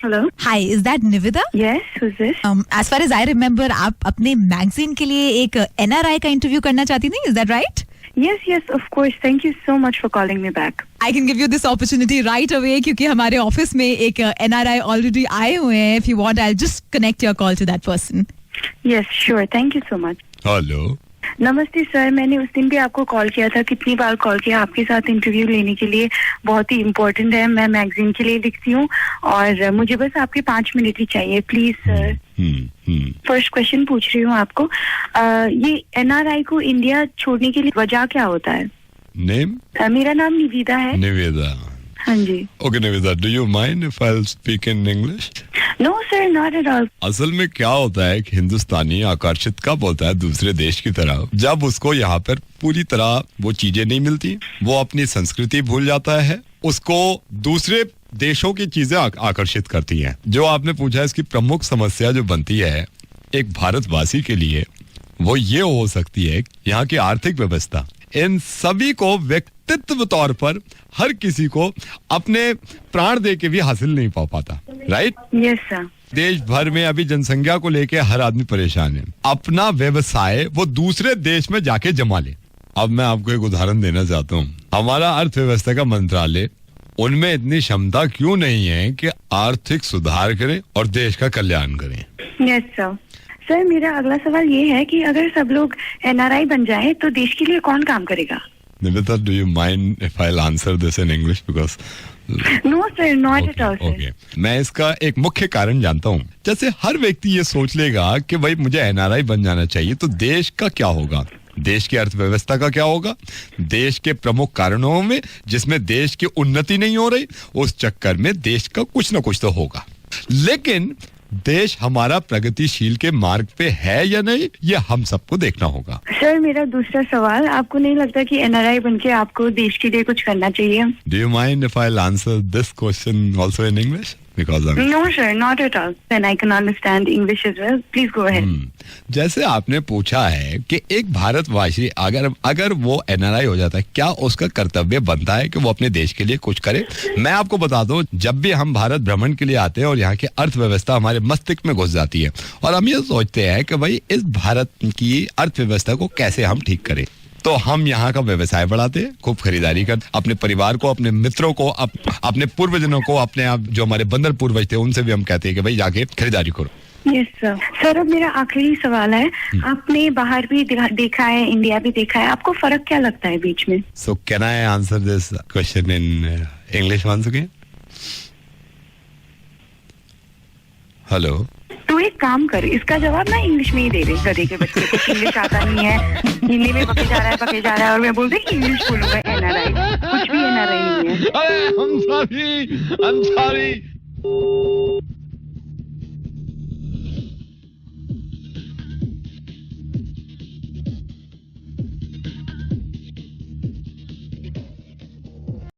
Hello. Hi, is that Nivedha? Yes, who's this? As far as I remember, आप अपने magazine के लिए एक NRI का इंटरव्यू करना चाहती थी, is that right? Yes, of course. Thank you so much for calling me back. I can give you this opportunity right away क्योंकि हमारे ऑफिस में एक NRI already आए हुए हैं. If you want, I'll just connect your call to that person. Yes, sure. Thank you so much. Hello. नमस्ते sir, मैंने उस दिन भी आपको कॉल किया था. कितनी बार कॉल किया आपके साथ इंटरव्यू लेने के लिए. बहुत ही इम्पोर्टेंट है. मैं मैगजीन के लिए लिखती हूँ और मुझे बस आपके 5 मिनट ही चाहिए प्लीज सर. फर्स्ट क्वेश्चन पूछ रही हूँ आपको. ये NRI को इंडिया छोड़ने के लिए वजह क्या होता है? नेम? मेरा नाम निवेदा है. निवेदा. हाँ जी. Okay Niveda, do you mind if I speak in English? No sir, not at all. असल में क्या होता है कि हिंदुस्तानी आकर्षित कब होता है दूसरे देश की तरफ, जब उसको यहाँ पर पूरी तरह वो चीजें नहीं मिलती, वो अपनी संस्कृति भूल जाता है, उसको दूसरे देशों की चीजें आकर्षित करती हैं. जो आपने पूछा, इसकी प्रमुख समस्या जो बनती है एक भारतवासी के लिए, वो ये हो सकती है यहाँ की आर्थिक व्यवस्था इन सभी को व्यक्तित्व तौर पर हर किसी को अपने प्राण दे के भी हासिल नहीं पा पाता. राइट? Yes sir. देश भर में अभी जनसंख्या को लेके हर आदमी परेशान है. अपना व्यवसाय वो दूसरे देश में जाके जमा ले. अब मैं आपको एक उदाहरण देना चाहता हूँ. हमारा अर्थव्यवस्था का मंत्रालय, उनमें इतनी क्षमता क्यों नहीं है कि आर्थिक सुधार करें और देश का कल्याण करें? Yes sir. सर, मेरा अगला सवाल ये है कि अगर सब लोग NRI बन जाए तो देश के लिए कौन काम करेगा? Nivedha, do you mind if I'll answer this in English because No sir, not at all sir. Okay. मैं इसका एक मुख्य कारण जानता हूँ. जैसे हर व्यक्ति ये सोच लेगा कि भाई मुझे NRI बन जाना चाहिए तो देश का क्या होगा, देश की अर्थव्यवस्था का क्या होगा, देश के प्रमुख कारणों में जिसमें देश की उन्नति नहीं हो रही, उस चक्कर में देश का कुछ ना कुछ तो होगा. लेकिन देश हमारा प्रगतिशील के मार्ग पे है या नहीं, ये हम सबको देखना होगा. सर, मेरा दूसरा सवाल, आपको नहीं लगता कि NRI बनके आपको देश के लिए कुछ करना चाहिए? Do you mind if I'll answer this question also in English? Because I'm... No sir, not at all. Then I can understand English as well. Please go ahead. जैसे आपने पूछा है कि एक भारतवासी अगर वो NRI हो जाता है, क्या उसका कर्तव्य बनता है कि वो अपने देश के लिए कुछ करे? मैं आपको बता दूं, जब भी हम भारत भ्रमण के लिए आते हैं और यहाँ की अर्थव्यवस्था हमारे मस्तिष्क में घुस जाती है और हम ये सोचते हैं कि भाई इस भारत की अर्थव्यवस्था को कैसे हम ठीक करें, तो हम यहाँ का व्यवसाय बढ़ाते हैं, खूब खरीदारी कर, अपने परिवार को, अपने मित्रों को, अपने पूर्वजनों को, अपने आप जो हमारे बंदर पूर्वज थे उनसे भी हम कहते हैं कि भाई जाके खरीदारी करो. Yes sir. सर, अब मेरा आखिरी सवाल है. आपने बाहर भी देखा है, इंडिया भी देखा है, आपको फर्क क्या लगता है बीच में? So can I answer this question in English once again? Hello. तू एक काम कर, इसका जवाब ना इंग्लिश में ही दे दे. गधे के बच्चे को इंग्लिश आता नहीं है, हिंदी में पके जा रहा है और मैं बोल रही इंग्लिश बोलूंगा. NRI कुछ भी NRI नहीं है. I'm sorry.